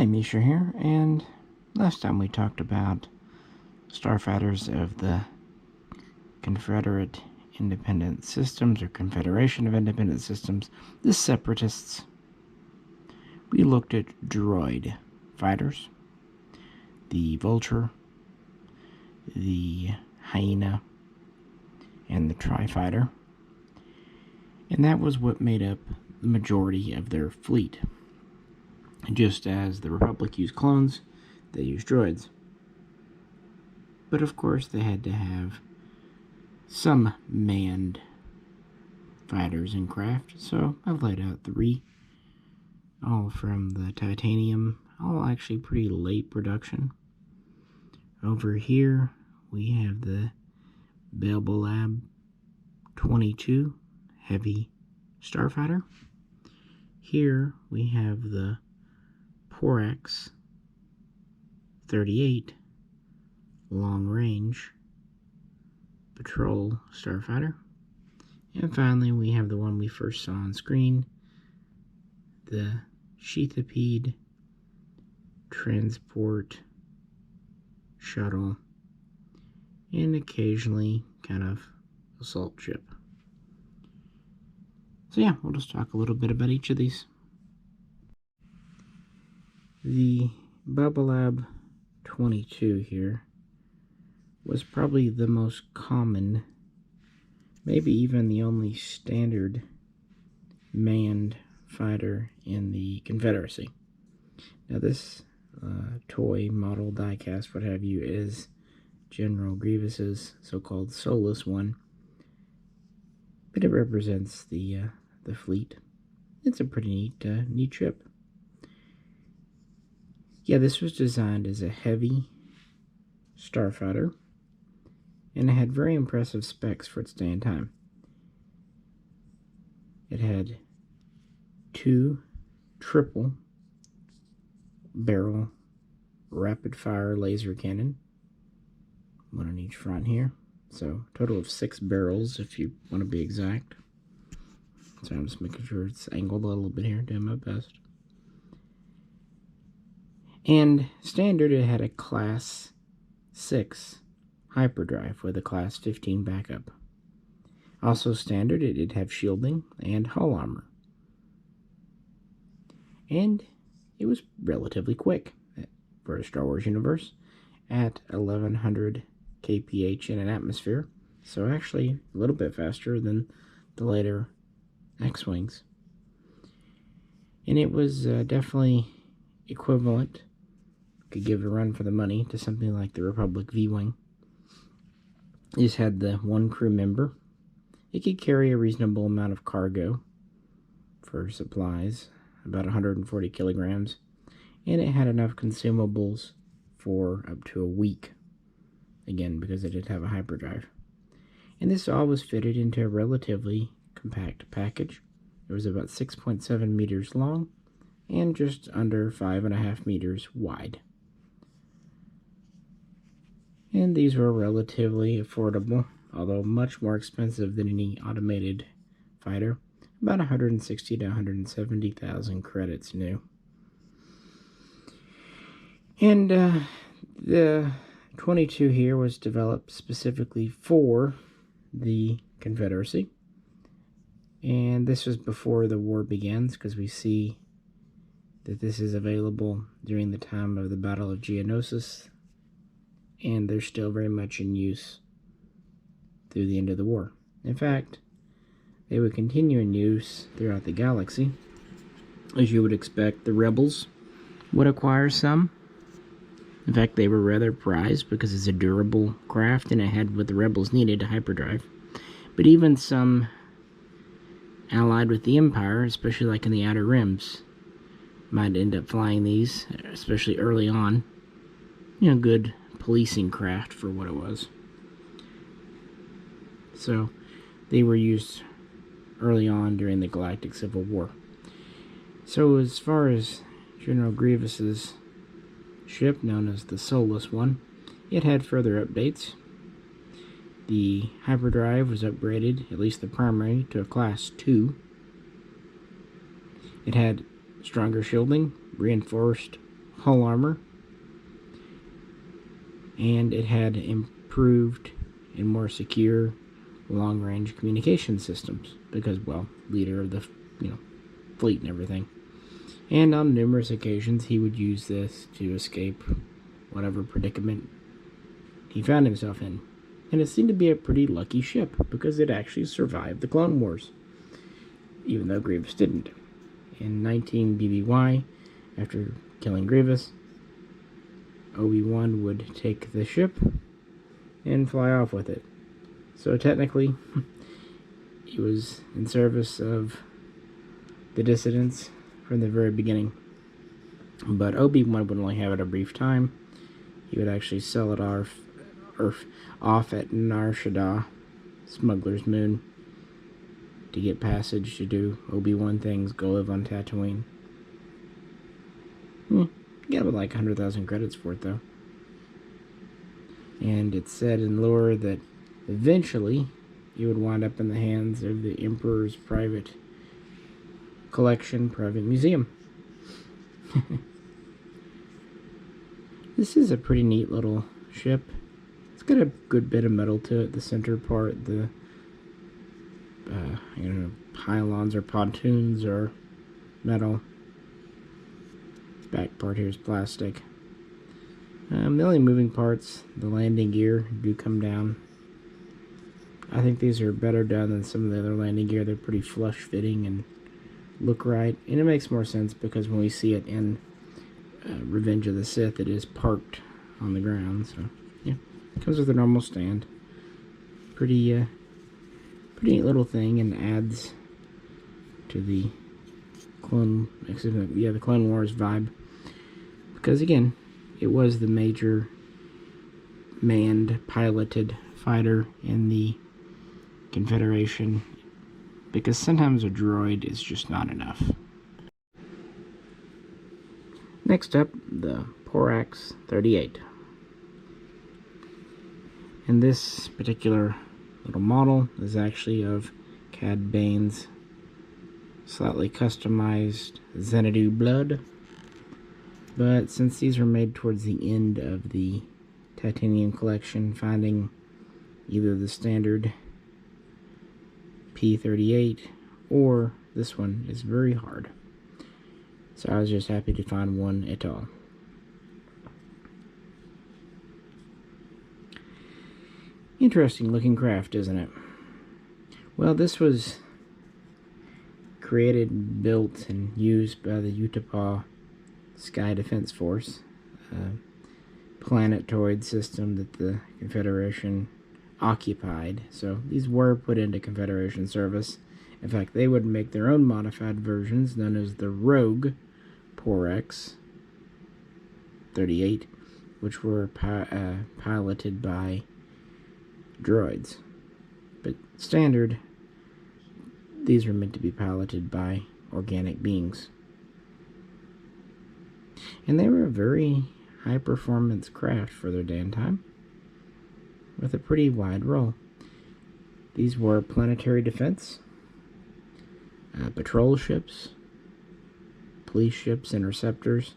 Hi, Misha here, and last time we talked about Starfighters of the Confederate Independent Systems, or Confederation of Independent Systems, the Separatists. We looked at droid fighters, the Vulture, the Hyena, and the Tri-Fighter, and that was what made up the majority of their fleet. Just as the Republic used clones, they used droids. But of course they had to have some manned fighters in craft, so I've laid out 3, all from the titanium, all actually pretty late production. Over here we have the Belbullab-22 heavy starfighter. Here we have the Porax-38 long-range patrol starfighter. And finally, we have the one we first saw on screen, the Sheathipede transport shuttle, and occasionally kind of assault ship. So yeah, we'll just talk a little bit about each of these. The Belbullab-22 here was probably the most common, maybe even the only standard manned fighter in the Confederacy. Now this toy model diecast, what have you, is General Grievous's so-called soulless one, but it represents the fleet. It's a pretty neat ship. Yeah, this was designed as a heavy starfighter, and it had very impressive specs for its day and time. It had 2 triple barrel rapid fire laser cannon, 1 on each front here, so a total of 6 barrels if you want to be exact. So I'm just making sure it's angled a little bit here, doing my best. And standard, it had a Class 6 hyperdrive with a Class 15 backup. Also standard, it did have shielding and hull armor. And it was relatively quick for a Star Wars universe at 1100 kph in an atmosphere, so actually a little bit faster than the later X-Wings. And it was definitely equivalent, could give a run for the money, to something like the Republic V-Wing. It just had the 1 crew member. It could carry a reasonable amount of cargo for supplies, about 140 kilograms, and it had enough consumables for up to a week, again because it did have a hyperdrive. And this all was fitted into a relatively compact package. It was about 6.7 meters long and just under 5.5 meters wide. And these were relatively affordable, although much more expensive than any automated fighter, about 160 to 170,000 credits new. And the 22 here was developed specifically for the Confederacy, and this was before the war begins, because we see that this is available during the time of the Battle of Geonosis, and they're still very much in use through the end of the war. In fact, they would continue in use throughout the galaxy. As you would expect, the rebels would acquire some. In fact, they were rather prized because it's a durable craft and it had what the rebels needed, a hyperdrive. But even some allied with the Empire, especially like in the Outer Rims, might end up flying these, especially early on. You know, good policing craft for what it was. So they were used early on during the Galactic Civil War. So as far as General Grievous's ship, known as the Soulless One, it had further updates. The hyperdrive was upgraded, at least the primary, to a Class 2. It had stronger shielding, reinforced hull armor, and it had improved and more secure long-range communication systems because, well, leader of the fleet and everything. And on numerous occasions he would use this to escape whatever predicament he found himself in. And it seemed to be a pretty lucky ship because it actually survived the Clone Wars, even though Grievous didn't. In 19 BBY, after killing Grievous, Obi-Wan would take the ship and fly off with it. So technically, he was in service of the dissidents from the very beginning. But Obi-Wan would only have it a brief time. He would actually sell it off at Nar Shaddaa, Smuggler's Moon, to get passage to do Obi-Wan things, go live on Tatooine. Got like 100,000 credits for it, though. And it's said in lore that eventually he would wind up in the hands of the Emperor's private collection, private museum. This is a pretty neat little ship. It's got a good bit of metal to it. The center part, the pylons or pontoons are metal. Back part here is plastic. The only moving parts, the landing gear, do come down. I think these are better done than some of the other landing gear. They're pretty flush fitting and look right. And it makes more sense because when we see it in Revenge of the Sith, it is parked on the ground. So yeah, it comes with a normal stand. Pretty neat little thing, and adds to the Clone Wars vibe. Because again, it was the major manned, piloted fighter in the Confederation. Because sometimes a droid is just not enough. Next up, the Porax-38. And this particular little model is actually of Cad Bane's slightly customized Xanadu blood. But since these were made towards the end of the titanium collection, finding either the standard P-38 or this one is very hard. So I was just happy to find one at all. Interesting looking craft, isn't it? Well, this was created, built, and used by the Utapau Sky Defense Force, a planetoid system that the Confederation occupied. So these were put into Confederation service. In fact, they would make their own modified versions known as the Rogue Porax-38, which were piloted by droids. But standard, these were meant to be piloted by organic beings. And they were a very high-performance craft for their day and time, with a pretty wide role. These were planetary defense, patrol ships, police ships, interceptors,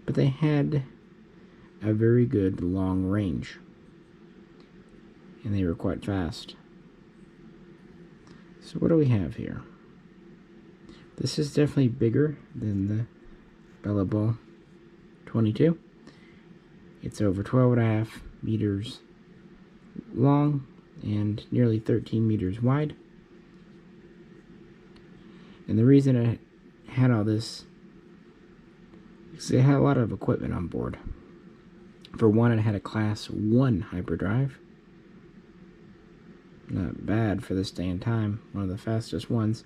but they had a very good long range, and they were quite fast. So what do we have here? This is definitely bigger than the Belbullab-22. It's over 12.5 meters long and nearly 13 meters wide. And the reason it had all this is it had a lot of equipment on board. For one, it had a Class 1 hyperdrive. Not bad for this day and time, one of the fastest ones.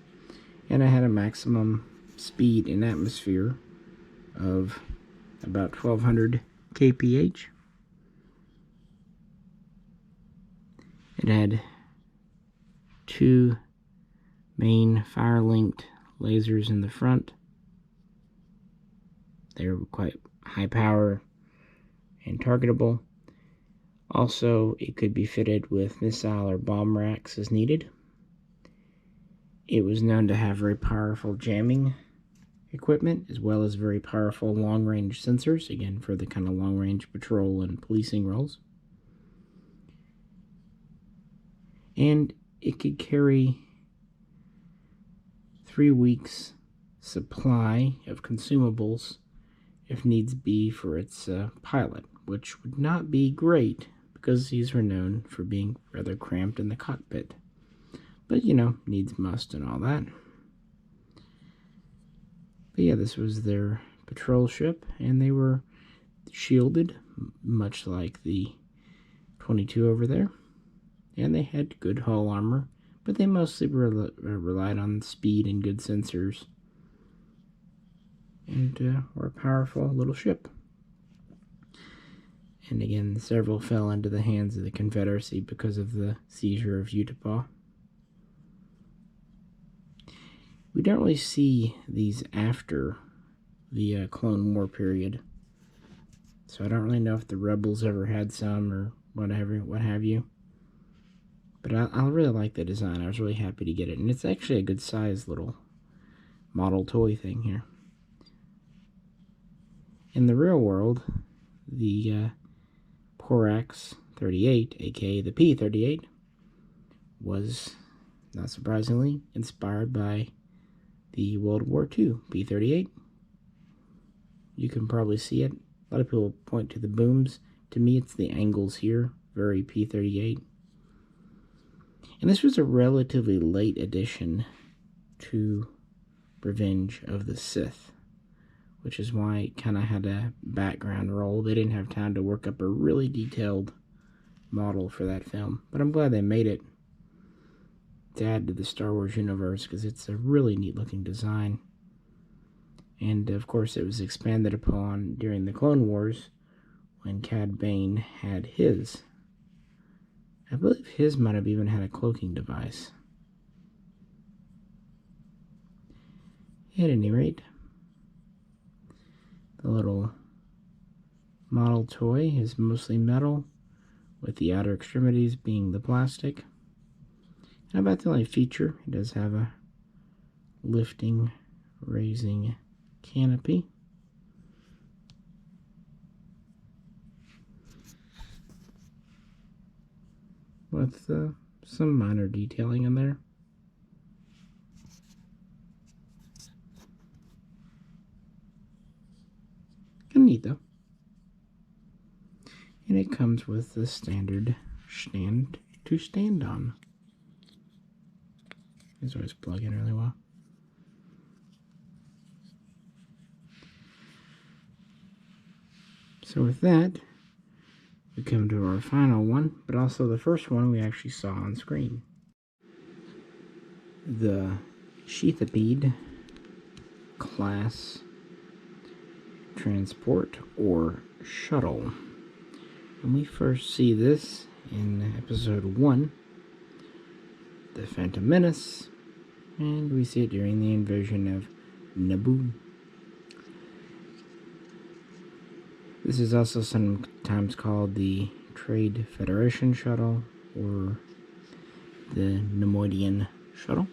And it had a maximum speed in atmosphere of about 1200 kph. It had 2 main fire-linked lasers in the front. They were quite high power and targetable. Also, it could be fitted with missile or bomb racks as needed. It was known to have very powerful jamming equipment, as well as very powerful long-range sensors, again, for the kind of long-range patrol and policing roles. And it could carry 3 weeks' supply of consumables if needs be for its pilot, which would not be great because these were known for being rather cramped in the cockpit. But, needs must and all that. But yeah, this was their patrol ship, and they were shielded, much like the 22 over there. And they had good hull armor, but they mostly relied on speed and good sensors. And were a powerful little ship. And again, several fell into the hands of the Confederacy because of the seizure of Utah. We don't really see these after the Clone War period, so I don't really know if the Rebels ever had some or what have you. But I really like the design. I was really happy to get it, and it's actually a good size little model toy thing here. In the real world, the Porax-38, aka the P-38, was, not surprisingly, inspired by the World War II P-38. You can probably see it. A lot of people point to the booms. To me, it's the angles here, very P-38. And this was a relatively late addition to Revenge of the Sith, which is why it kind of had a background role. They didn't have time to work up a really detailed model for that film, but I'm glad they made it to add to the Star Wars universe, because it's a really neat looking design. And of course it was expanded upon during the Clone Wars when Cad Bane had his. I believe his might have even had a cloaking device. At any rate, the little model toy is mostly metal, with the outer extremities being the plastic. And about the only feature, it does have a lifting, raising canopy. With some minor detailing in there. Kind of neat though. And it comes with the standard stand to stand on. These always plug in really well. So with that, we come to our final one, but also the first one we actually saw on screen. The Sheathipede-class transport or shuttle. And we first see this in episode 1, The Phantom Menace, and we see it during the invasion of Naboo. This is also sometimes called the Trade Federation Shuttle or the Nemoidian Shuttle.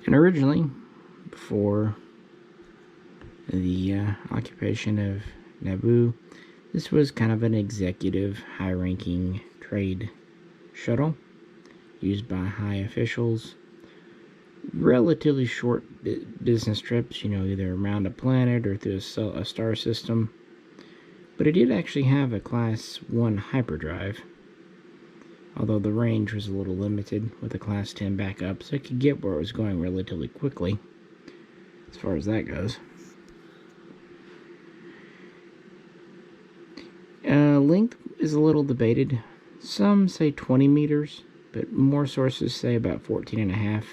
And originally, before the occupation of Naboo, this was kind of an executive, high-ranking trade shuttle used by high officials. Relatively short business trips, either around a planet or through a star system. But it did actually have a Class 1 hyperdrive, although the range was a little limited with a Class 10 backup, so it could get where it was going relatively quickly, as far as that goes. Length is a little debated. Some say 20 meters, but more sources say about 14.5.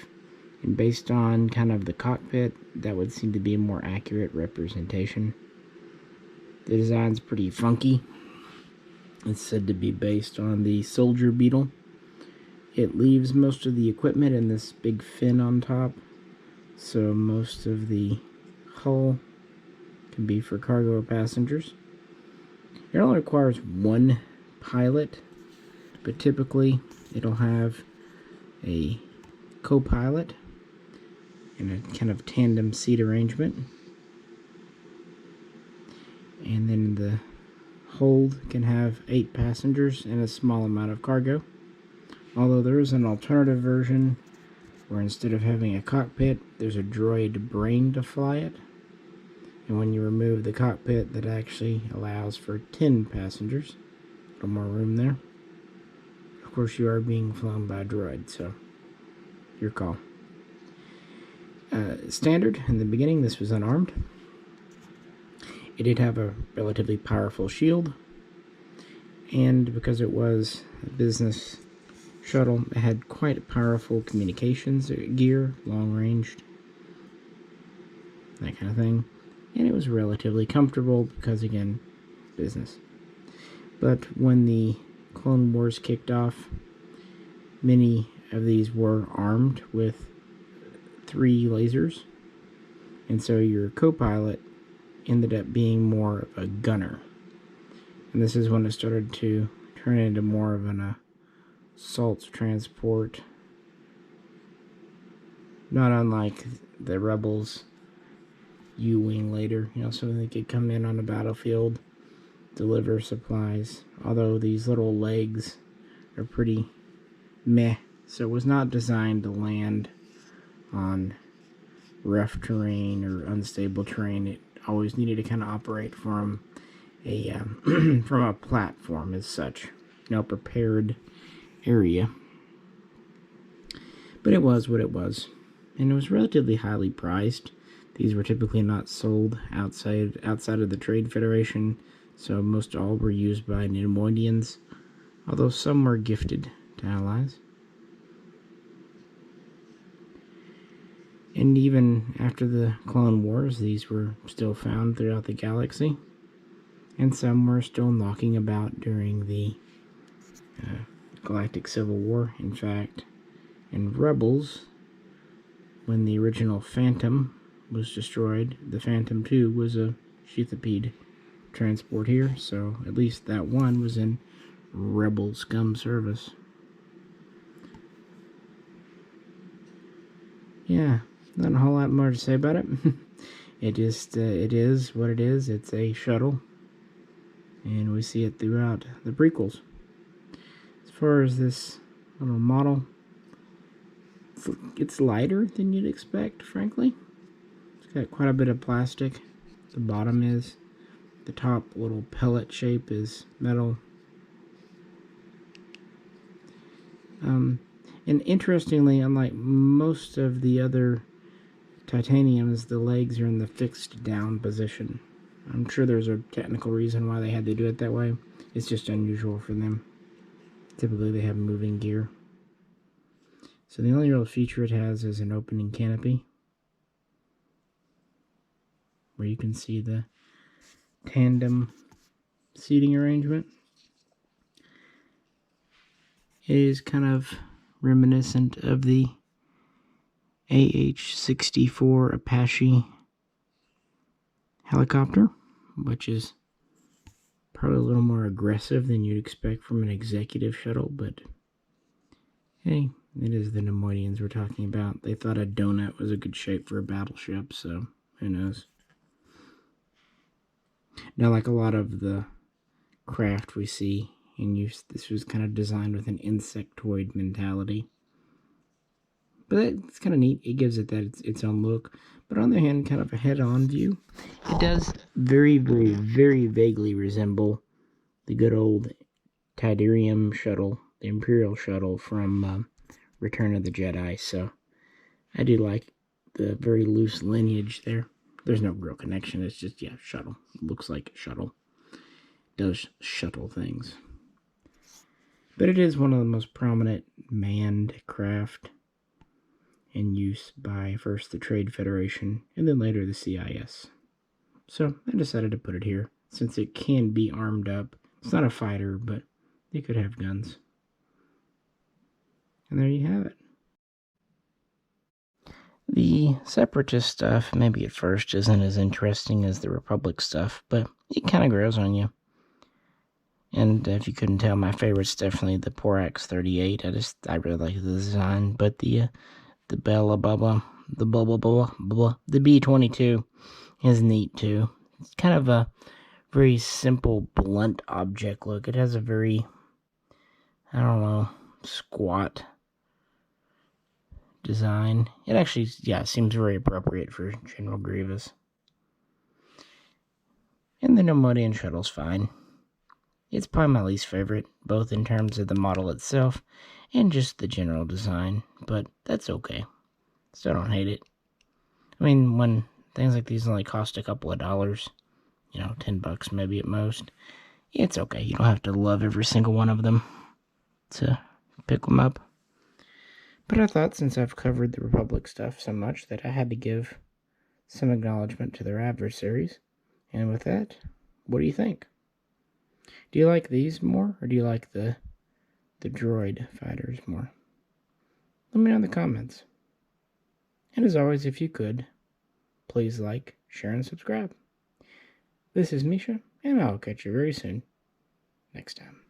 And based on kind of the cockpit, that would seem to be a more accurate representation. The design's pretty funky. It's said to be based on the Soldier Beetle. It leaves most of the equipment in this big fin on top, so most of the hull can be for cargo or passengers. It only requires one pilot, but typically it'll have a co-pilot in a kind of tandem seat arrangement. And then the hold can have 8 passengers and a small amount of cargo. Although there is an alternative version where instead of having a cockpit, there's a droid brain to fly it. And when you remove the cockpit, that actually allows for 10 passengers. A little more room there. Of course, you are being flown by a droid, so your call. Standard, in the beginning, this was unarmed. It did have a relatively powerful shield, and because it was a business shuttle, it had quite powerful communications gear, long-ranged, that kind of thing, and it was relatively comfortable because, again, business. But when the Clone Wars kicked off, many of these were armed with 3 lasers, and so your co-pilot ended up being more of a gunner. And this is when it started to turn into more of an assault transport, not unlike the Rebels U-Wing later, so they could come in on the battlefield, deliver supplies, although these little legs are pretty meh, so it was not designed to land on rough terrain or unstable terrain. It always needed to kind of operate from a from a platform as such, prepared area. But it was what it was, and it was relatively highly priced. These were typically not sold outside of the Trade Federation, so most all were used by Neimoidians, although some were gifted to allies. And even after the Clone Wars, these were still found throughout the galaxy, and some were still knocking about during the Galactic Civil War. In fact, in Rebels, when the original Phantom was destroyed, the Phantom 2 was a Sheathipede transport here, so at least that one was in Rebel scum service. Yeah, not a whole lot more to say about it. It is what it is. It's a shuttle, and we see it throughout the prequels. As far as this little model, it's lighter than you'd expect, frankly. It's got quite a bit of plastic. The bottom is. The top little pellet shape is metal. And interestingly, unlike most of the other titaniums, the legs are in the fixed down position. I'm sure there's a technical reason why they had to do it that way. It's just unusual for them. Typically they have moving gear. So the only real feature it has is an opening canopy, where you can see the tandem seating arrangement. It is kind of reminiscent of the AH-64 Apache helicopter, which is probably a little more aggressive than you'd expect from an executive shuttle, but hey, it is the Neimoidians we're talking about. They thought a donut was a good shape for a battleship, so who knows. Now, like a lot of the craft we see in use, this was kind of designed with an insectoid mentality. But it's kind of neat. It gives it that its own look. But on the other hand, kind of a head-on view, it does very, very, very vaguely resemble the good old Tydirium shuttle, the Imperial shuttle from Return of the Jedi. So I do like the very loose lineage there. There's no real connection. It's just, yeah, shuttle. It looks like a shuttle. It does shuttle things. But it is one of the most prominent manned craft in use by first the Trade Federation and then later the C.I.S. So I decided to put it here since it can be armed up. It's not a fighter, but it could have guns. And there you have it. The Separatist stuff, maybe at first, isn't as interesting as the Republic stuff, but it kind of grows on you. And if you couldn't tell, my favorite's definitely the Porax-38. I really like the design, but the Belbullab the the B-22 is neat too. It's kind of a very simple, blunt object look. It has a very, I don't know, squat design. It actually, yeah, seems very appropriate for General Grievous. And the Nomodian shuttle's fine. It's probably my least favorite, both in terms of the model itself and just the general design, but that's okay. Still don't hate it. I mean, when things like these only cost a couple of dollars, $10 maybe at most, it's okay. You don't have to love every single one of them to pick them up. But I thought, since I've covered the Republic stuff so much, that I had to give some acknowledgement to their adversaries. And with that, what do you think? Do you like these more, or do you like the droid fighters more? Let me know in the comments. And as always, if you could, please like, share, and subscribe. This is Misha, and I'll catch you very soon next time.